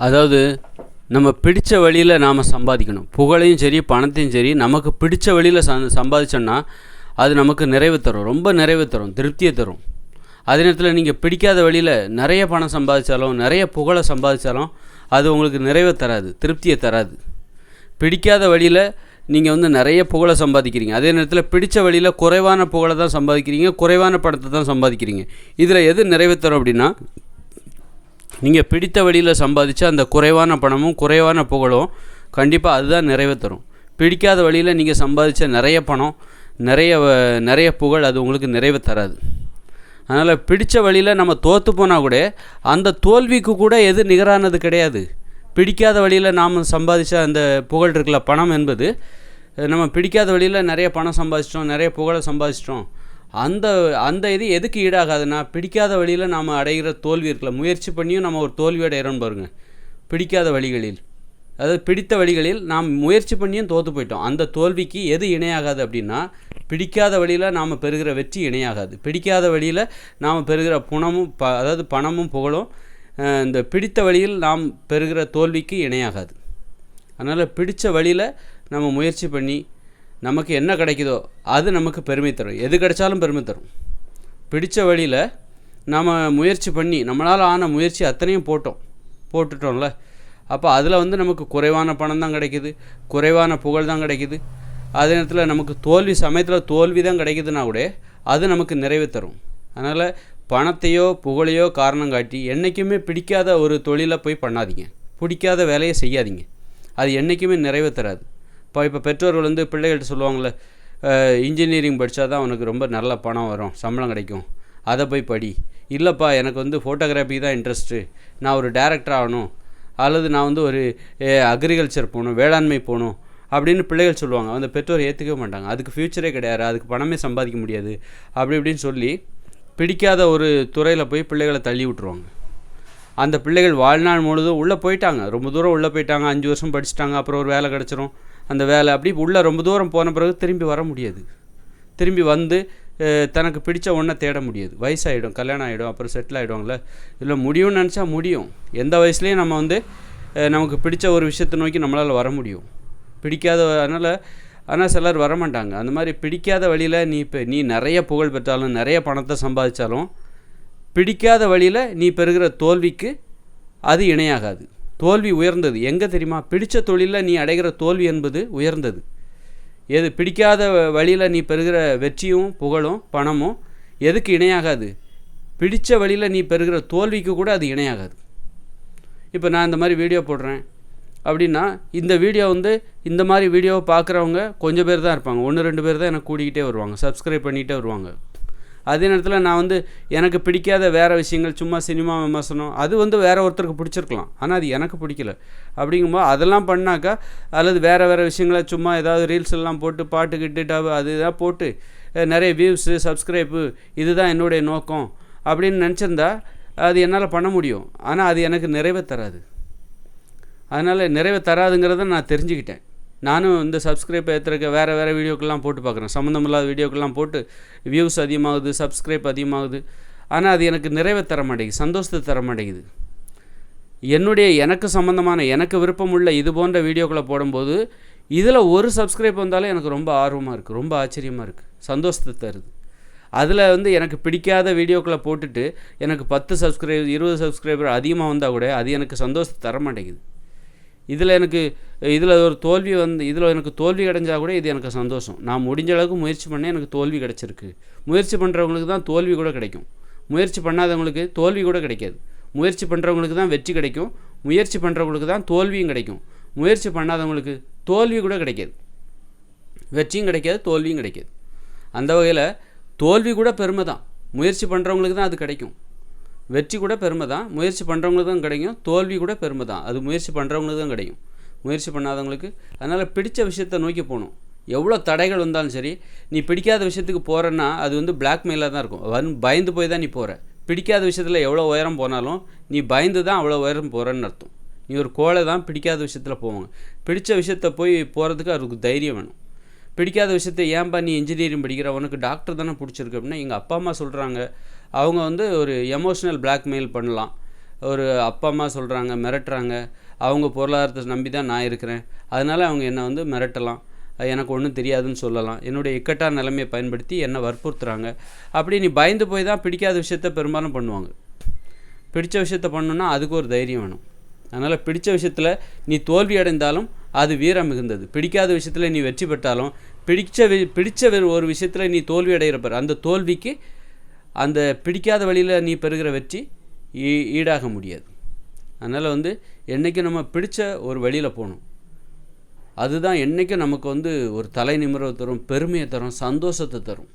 அதாவது நம்ம பிடிச்ச வழியில் நாம் சம்பாதிக்கணும். புகழையும் சரி பணத்தையும் சரி நமக்கு பிடிச்ச வழியில் சம்பாதிச்சோன்னா அது நமக்கு நிறைவு தரும், ரொம்ப நிறைவு தரும், திருப்தியை தரும். அதே நேரத்தில் நீங்கள் பிடிக்காத வழியில் நிறைய பணம் சம்பாதிச்சாலும் நிறைய புகழை சம்பாதிச்சாலும் அது உங்களுக்கு நிறைவை தராது, திருப்தியை தராது. பிடிக்காத வழியில் நீங்கள் நிறைய புகழை சம்பாதிக்கிறீங்க, அதே நேரத்தில் பிடித்த வழியில் குறைவான புகழை தான் சம்பாதிக்கிறீங்க, குறைவான பணத்தை தான் சம்பாதிக்கிறீங்க. இதில் எது நிறைவு தரும் அப்படின்னா, நீங்கள் பிடித்த வழியில் சம்பாதிச்சா அந்த குறைவான பணமும் குறைவான புகழும் கண்டிப்பாக அதுதான் நிறைவு தரும். பிடிக்காத வழியில் நீங்கள் சம்பாதிச்ச நிறைய பணம் நிறைய புகழ் அது உங்களுக்கு நிறைவு தராது. அதனால் பிடித்த வழியில் நம்ம தோற்று போனால் கூட அந்த தோல்விக்கு கூட எது நிகரானது கிடையாது. பிடிக்காத வழியில் நாம் சம்பாதிச்ச அந்த புகழ் இருக்குல்ல, பணம் என்பது, நம்ம பிடிக்காத வழியில் நிறைய பணம் சம்பாதிச்சிட்டோம், நிறைய புகழை சம்பாதிச்சிட்டோம், அந்த இது எதுக்கு ஈடாகாதுன்னா பிடிக்காத வழியில் நாம் அடைகிற தோல்வி இருக்குல்ல, முயற்சி பண்ணியும் நம்ம ஒரு தோல்வி அடைகிறோன்னு பாருங்கள். பிடிக்காத வழிகளில், அதாவது பிடித்த வழிகளில் நாம் முயற்சி பண்ணியும் தோற்று போயிட்டோம். அந்த தோல்விக்கு எது இணையாகாது அப்படின்னா பிடிக்காத வழியில் நாம் பெறுகிற வெற்றி இணையாகாது. பிடிக்காத வழியில் நாம் பெறுகிற அதாவது பணமும் புகழும் இந்த பிடித்த வழியில் நாம் பெறுகிற தோல்விக்கு இணையாகாது. அதனால் பிடித்த வழியில் நம்ம முயற்சி பண்ணி நமக்கு என்ன கிடைக்குதோ அது நமக்கு பெருமை தரும், எது கிடைச்சாலும் பெருமை தரும். பிடித்த வழியில் நாம் முயற்சி பண்ணி நம்மளால் ஆன முயற்சி அத்தனையும் போட்டுட்டோம்ல, அப்போ அதில் நமக்கு குறைவான பணம் தான் கிடைக்குது, குறைவான புகழ் தான் கிடைக்குது. அதே நேரத்தில் நமக்கு சமயத்தில் தோல்வி தான் கிடைக்குதுன்னா கூட அது நமக்கு நிறைவு தரும். அதனால் பணத்தையோ புகழையோ காரணம் காட்டி என்றைக்குமே பிடிக்காத ஒரு தொழிலை போய் பண்ணாதீங்க, பிடிக்காத வேலையை செய்யாதீங்க, அது என்றைக்குமே நிறைவு தராது. இப்போ பெற்றோர்கள் பிள்ளைகள்கிட்ட சொல்லுவாங்கள்ல, இன்ஜினியரிங் படித்தா தான் உனக்கு ரொம்ப நல்ல பணம் வரும், சம்பளம் கிடைக்கும், அதை போய் படி. இல்லைப்பா எனக்கு ஃபோட்டோகிராஃபி தான் இன்ட்ரெஸ்ட்டு, நான் ஒரு டைரக்டர் ஆகணும், அல்லது நான் ஒரு அக்ரிகல்ச்சர் போகணும், வேளாண்மை போகணும் அப்படின்னு பிள்ளைகள் சொல்லுவாங்க. அந்த பெற்றோர் ஏற்றுக்கவே மாட்டாங்க. அதுக்கு ஃப்யூச்சரே கிடையாது, அதுக்கு பணமே சம்பாதிக்க முடியாது அப்படி இப்படின்னு சொல்லி பிடிக்காத ஒரு துறையில் போய் பிள்ளைகளை தள்ளி விட்டுருவாங்க. அந்த பிள்ளைகள் வாழ்நாள் முழுதும் உள்ளே போயிட்டாங்க, ரொம்ப தூரம் உள்ளே போயிட்டாங்க, 5 வருஷம் படிச்சுட்டாங்க, அப்புறம் ஒரு வேலை கிடச்சிரும். அந்த வேலை அப்படி உள்ளே ரொம்ப தூரம் போன பிறகு திரும்பி வர முடியாது. திரும்பி தனக்கு பிடிச்ச ஒன்றை தேட முடியாது. வயசாகிடும், கல்யாணம் ஆகிடும், அப்புறம் செட்டில் ஆகிடுவாங்களே. இதில் முடியும்னு நினச்சா முடியும். எந்த வயசுலேயும் நம்ம நமக்கு பிடிச்ச ஒரு விஷயத்தை நோக்கி நம்மளால் வர முடியும். ஆனால் சிலர் வரமாட்டாங்க. அந்த மாதிரி பிடிக்காத வழியில் நீ நிறைய புகழ் பெற்றாலும் நிறைய பணத்தை சம்பாதிச்சாலும் பிடிக்காத வழியில் நீ பெறுகிற தோல்விக்கு அது இணையாகாது. தோல்வி உயர்ந்தது எங்கே தெரியுமா? பிடித்த தொழிலில் நீ அடைகிற தோல்வி என்பது உயர்ந்தது. எது பிடிக்காத வழியில் நீ பெறுகிற வெற்றியும் புகழும் பணமும் எதுக்கு இணையாகாது? பிடித்த வழியில் நீ பெறுகிற தோல்விக்கு கூட அது இணையாகாது. இப்போ நான் இந்த மாதிரி வீடியோ போடுறேன் அப்படின்னா இந்த வீடியோ இந்த மாதிரி வீடியோவை பார்க்குறவங்க கொஞ்சம் பேர் தான் இருப்பாங்க, 1-2 பேர் தான் எனக்கு கூடிக்கிட்டே வருவாங்க, சப்ஸ்கிரைப் பண்ணிகிட்டே வருவாங்க. அதே நேரத்தில் நான் எனக்கு பிடிக்காத வேறு விஷயங்கள், சும்மா சினிமா விமர்சனம், அது வேறு ஒருத்தருக்கு பிடிச்சிருக்கலாம், ஆனால் அது எனக்கு பிடிக்கல. அப்படிங்கும்போது அதெல்லாம் பண்ணாக்கா, அல்லது வேறு விஷயங்களை சும்மா ஏதாவது ரீல்ஸ் எல்லாம் போட்டு பாட்டு கிட்டுட்டா அது இதாக போட்டு நிறைய வியூஸு சப்ஸ்கிரைப்பு இதுதான் என்னுடைய நோக்கம் அப்படின்னு நினச்சிருந்தா அது என்னால் பண்ண முடியும். ஆனால் அது எனக்கு நிறைவே தராது. அதனால் நிறைவே தராதுங்கிறத நான் தெரிஞ்சுக்கிட்டேன். நானும் இந்த சப்ஸ்கிரைப் ஏற்றுறக்க வேறு வீடியோக்கெல்லாம் போட்டு பார்க்குறேன், சம்மந்தமில்லாத வீடியோக்கெல்லாம் போட்டு வியூஸ் அதிகமாகுது, சப்ஸ்கிரைப் அதிகமாகுது. ஆனால் அது எனக்கு நிறைவே தர மாட்டேங்குது, சந்தோஷத்தை தர மாட்டேங்குது. எனக்கு சம்மந்தமான எனக்கு விருப்பமுள்ள இது போன்ற வீடியோக்களை போடும்போது இதில் ஒரு சப்ஸ்கிரைப் வந்தாலும் எனக்கு ரொம்ப ஆர்வமாக இருக்குது, ரொம்ப ஆச்சரியமாக இருக்குது, சந்தோஷத்தை தருது. அதில் எனக்கு பிடிக்காத வீடியோக்களை போட்டுட்டு எனக்கு 10 சப்ஸ்கிரைபர் 20 சப்ஸ்கிரைபர் அதிகமாக வந்தால் கூட அது எனக்கு சந்தோஷத்தை தர மாட்டேங்குது. இதில் ஒரு தோல்வி இதில் எனக்கு தோல்வி கிடைஞ்சால் கூட இது எனக்கு சந்தோஷம். நான் முடிஞ்ச அளவுக்கு முயற்சி பண்ணேன், எனக்கு தோல்வி கிடச்சிருக்கு. முயற்சி பண்ணுறவங்களுக்கு தான் தோல்வி கூட கிடைக்கும், முயற்சி பண்ணாதவங்களுக்கு தோல்வி கூட கிடைக்காது. முயற்சி பண்ணுறவங்களுக்கு தான் வெற்றி கிடைக்கும், முயற்சி பண்ணுறவங்களுக்கு தான் தோல்வியும் கிடைக்கும். முயற்சி பண்ணாதவங்களுக்கு தோல்வி கூட கிடைக்காது, வெற்றியும் கிடைக்காது, தோல்வியும் கிடைக்காது. அந்த வகையில் தோல்வி கூட பெருமை தான், முயற்சி பண்ணுறவங்களுக்கு தான் அது கிடைக்கும். வெற்றி கூட பெருமை தான், முயற்சி பண்ணுறவங்களுக்கு தான் கிடைக்கும். தோல்வி கூட பெருமை தான், அது முயற்சி பண்ணுறவங்களுக்கு தான் கிடைக்கும், முயற்சி பண்ணாதவங்களுக்கு. அதனால் பிடிச்ச விஷயத்தை நோக்கி போகணும். எவ்வளோ தடைகள் வந்தாலும் சரி, நீ பிடிக்காத விஷயத்துக்கு போகிறன்னா அது பிளாக்மெயிலாக தான் இருக்கும், பயந்து போய் தான் நீ போகிற. பிடிக்காத விஷயத்தில் எவ்வளோ உயரம் போனாலும் நீ பயந்து தான் அவ்வளோ உயரம் போகிறன்னு அர்த்தம். நீ ஒரு கோழை தான் பிடிக்காத விஷயத்தில் போவாங்க. பிடிச்ச விஷயத்த போய் போகிறதுக்கு அதுக்கு தைரியம் வேணும். பிடிக்காத விஷயத்தை ஏன்பா நீ இன்ஜினியரிங் படிக்கிற, உனக்கு டாக்டர் தானே பிடிச்சிருக்கு அப்படின்னா எங்கள் அப்பா அம்மா சொல்கிறாங்க. அவங்க ஒரு எமோஷ்னல் பிளாக்மெயில் பண்ணலாம், ஒரு அப்பா அம்மா சொல்கிறாங்க, மிரட்டுறாங்க, அவங்க பொருளாதாரத்தை நம்பி தான் நான் இருக்கிறேன், அதனால் அவங்க என்னை வந்து மிரட்டலாம், எனக்கு ஒன்றும் தெரியாதுன்னு சொல்லலாம், என்னுடைய இக்கட்டான நிலைமையை பயன்படுத்தி என்னை வற்புறுத்துறாங்க. அப்படி நீ பயந்து போய் தான் பிடிக்காத விஷயத்த பெரும்பாலும் பண்ணுவாங்க. பிடித்த விஷயத்த பண்ணணுன்னா அதுக்கு ஒரு தைரியம் வேணும். அதனால் பிடித்த விஷயத்தில் நீ தோல்வி அடைந்தாலும் அது வீரம் மிகுந்தது. பிடிக்காத விஷயத்தில் நீ வெற்றி பெற்றாலும் பிடித்த ஒரு விஷயத்தில் நீ தோல்வி அடைகிறப்ப அந்த தோல்விக்கு அந்த பிடிக்காத வழியில் நீ பெறுகிற வெற்றி ஈடாக முடியாது. அதனால் வந்து என்றைக்கும் நம்ம பிடித்த ஒரு வழியில் போகணும். அதுதான் என்றைக்கும் நமக்கு வந்து ஒரு தலை நிமிர்வை தரும், பெருமையை தரும், சந்தோஷத்தை தரும்.